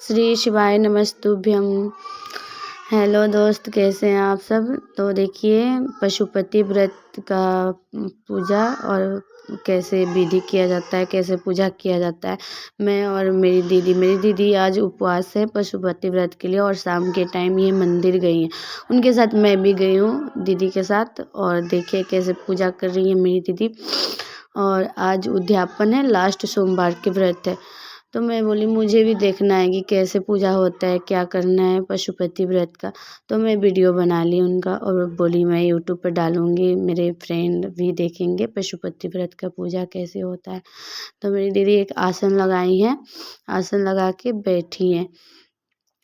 श्री शिवाय नमस्तुभ्यम। हेलो दोस्त, कैसे हैं आप सब। तो देखिए, पशुपति व्रत का पूजा और कैसे विधि किया जाता है, कैसे पूजा किया जाता है। मैं और मेरी दीदी आज उपवास है पशुपति व्रत के लिए और शाम के टाइम ये मंदिर गई हैं। उनके साथ मैं भी गई हूँ दीदी के साथ, और देखिए कैसे पूजा कर रही है मेरी दीदी। और आज उद्यापन है, लास्ट सोमवार के व्रत है। तो मैं बोली मुझे भी देखना है कि कैसे पूजा होता है, क्या करना है पशुपति व्रत का। तो मैं वीडियो बना ली उनका और बोली मैं यूट्यूब पर डालूँगी, मेरे फ्रेंड भी देखेंगे पशुपति व्रत का पूजा कैसे होता है। तो मेरी दीदी एक आसन लगाई है, आसन लगा के बैठी हैं।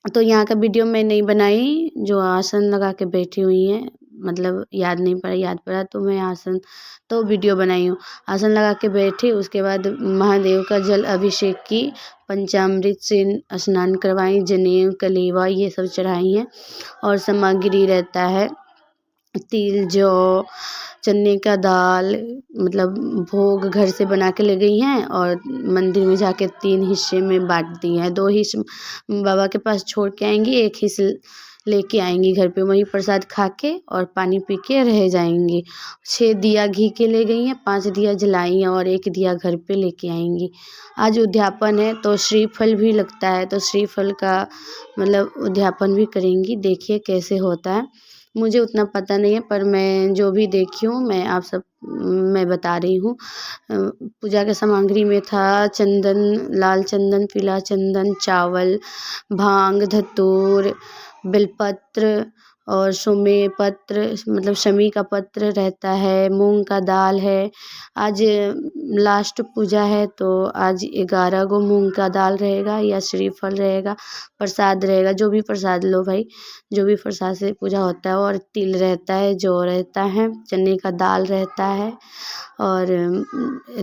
तो यहाँ का वीडियो मैं नहीं बनाई, जो आसन लगा के बैठी हुई हैं, मतलब याद पड़ा तो मैं आसन तो वीडियो बनाई हूँ। आसन लगा के बैठी, उसके बाद महादेव का जल अभिषेक की, पंचामृत से स्नान करवाई, जनेऊ कलीवा ये सब चढ़ाई हैं। और सामग्री रहता है तिल, जौ, चने का दाल, मतलब भोग घर से बना के ले गई हैं और मंदिर में जाके 3 हिस्से में बांट दी हैं। 2 हिस्से बाबा के पास छोड़ के आएंगी, 1 हिस्सा लेके आएंगी घर पे, वहीं प्रसाद खा के और पानी पी के रह जाएंगी। 6 दिया घी के ले गई हैं, 5 दिया जलाई हैं और 1 दिया घर पे लेके आएंगी। आज उद्यापन है तो श्रीफल भी लगता है, तो श्रीफल का मतलब उद्यापन भी करेंगी। देखिए कैसे होता है, मुझे उतना पता नहीं है, पर मैं जो भी देखी हूँ मैं बता रही हूँ। पूजा के सामग्री में था चंदन, लाल चंदन, पीला चंदन, चावल, भांग, धतूर, बेलपत्र और सुमे पत्र, मतलब शमी का पत्र रहता है, मूंग का दाल है। आज लास्ट पूजा है तो आज 11 गो मूंग का दाल रहेगा या श्रीफल रहेगा, प्रसाद रहेगा, जो भी प्रसाद लो भाई, जो भी प्रसाद से पूजा होता है। और तिल रहता है, जौ रहता है, चने का दाल रहता है और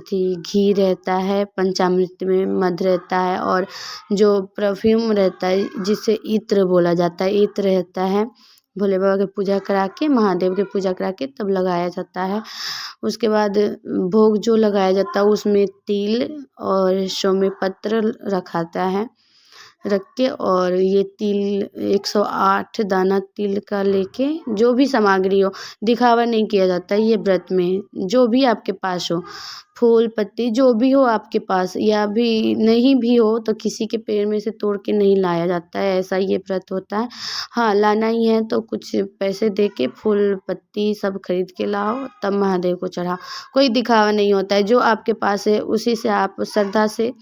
घी रहता है, पंचामृत में मध रहता है और जो परफ्यूम रहता है जिसे इत्र बोला जाता है, इत्र रहता है। भोले बाबा की पूजा करा के, महादेव की पूजा करा के तब लगाया जाता है। उसके बाद भोग जो लगाया जाता है उसमें तिल और सौम्य पत्र रखाता है, रख के, और ये तिल 108 दाना तिल का लेके, जो भी सामग्री हो, दिखावा नहीं किया जाता है ये व्रत में। जो भी आपके पास हो, फूल पत्ती जो भी हो आपके पास, या भी नहीं भी हो तो किसी के पेड़ में से तोड़ के नहीं लाया जाता है, ऐसा ये व्रत होता है। हाँ, लाना ही है तो कुछ पैसे दे के फूल पत्ती सब खरीद के लाओ, तब महादेव को चढ़ाओ। कोई दिखावा नहीं होता है, जो आपके पास है उसी से आप श्रद्धा से,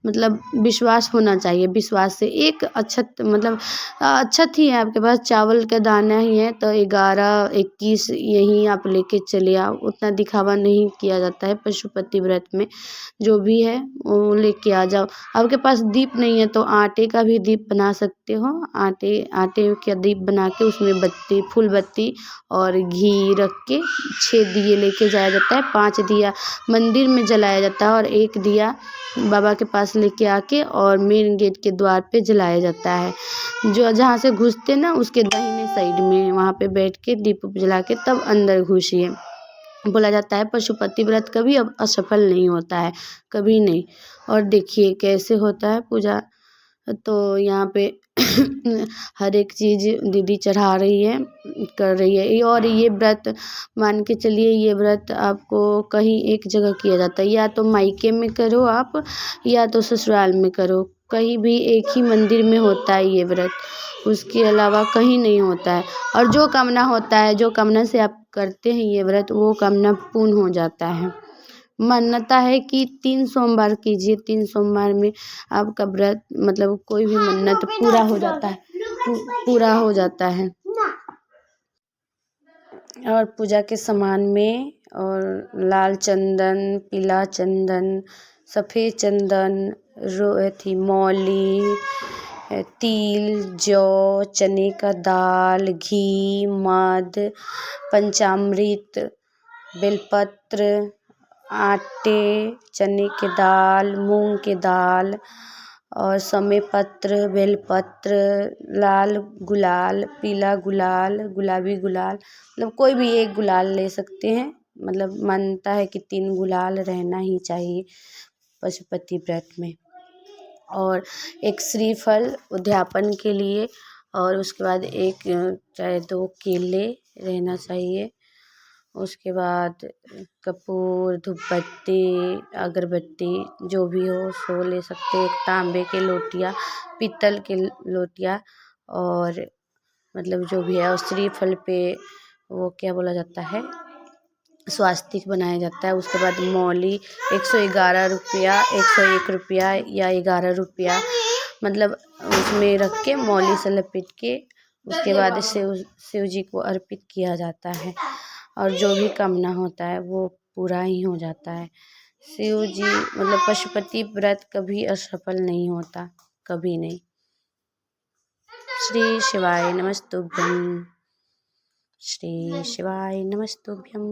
मतलब विश्वास होना चाहिए, विश्वास से एक अक्षत, मतलब अक्षत ही है आपके पास, चावल का दाना ही है तो 11 21 यही आप लेके चले आओ। उतना दिखावा नहीं किया जाता है पशुपति व्रत में, जो भी है वो लेके आ जाओ। आपके पास दीप नहीं है तो आटे का भी दीप बना सकते हो, आटे का दीप बना के उसमें बत्ती, फूल बत्ती और घी रख के 6 दिए लेके जाया जाता है। 5 दिया मंदिर में जलाया जाता है और 1 दिया बाबा के पास लेके आके और मेन गेट के द्वार पे जलाया जाता है। जो जहाँ से घुसते ना उसके दाहिने साइड में, वहाँ पे बैठ के दीप जला के तब अंदर घुसिए। बोला जाता है पशुपति व्रत कभी अब असफल नहीं होता है, कभी नहीं। और देखिए कैसे होता है पूजा, तो यहाँ पे हर एक चीज़ दीदी चढ़ा रही है, कर रही है। और ये व्रत मान के चलिए, ये व्रत आपको कहीं एक जगह किया जाता है, या तो मायके में करो आप या तो ससुराल में करो, कहीं भी एक ही मंदिर में होता है ये व्रत, उसके अलावा कहीं नहीं होता है। और जो कामना होता है, जो कामना से आप करते हैं ये व्रत, वो कामना पूर्ण हो जाता है। मान्यता है कि 3 सोमवार कीजिए, 3 सोमवार में आपका व्रत, मतलब कोई भी मन्नत पूरा हो जाता है, पूरा हो जाता है। और पूजा के सामान में और लाल चंदन, पीला चंदन, सफ़ेद चंदन, मौली, तिल, जौ, चने का दाल, घी, मध, पंचामृत, बेलपत्र, आटे, चने के दाल, मूंग के दाल और समय पत्र, बेलपत्र, लाल गुलाल, पीला गुलाल, गुलाबी गुलाल, मतलब कोई भी एक गुलाल ले सकते हैं। मतलब मानता है कि 3 गुलाल रहना ही चाहिए पशुपति व्रत में। और एक श्रीफल उद्यापन के लिए, और उसके बाद एक चाहे 2 केले रहना चाहिए। उसके बाद कपूर, धूपबत्ती, अगरबत्ती जो भी हो सो ले सकते हैं। एक तांबे के लोटिया, पीतल के लोटिया, और मतलब जो भी है, और श्रीफल पे वो क्या बोला जाता है, स्वास्तिक बनाया जाता है। उसके बाद मौली 111 रुपया, 101 रुपया या 11 रुपया, मतलब उसमें रख के मौली से लपेट के उसके बाद शिव जी को अर्पित किया जाता है, और जो भी कामना होता है वो पूरा ही हो जाता है। शिव जी मतलब पशुपति व्रत कभी असफल नहीं होता, कभी नहीं। श्री शिवाय नमस्तुभ्यं। श्री शिवाय नमस्तुभ्यं।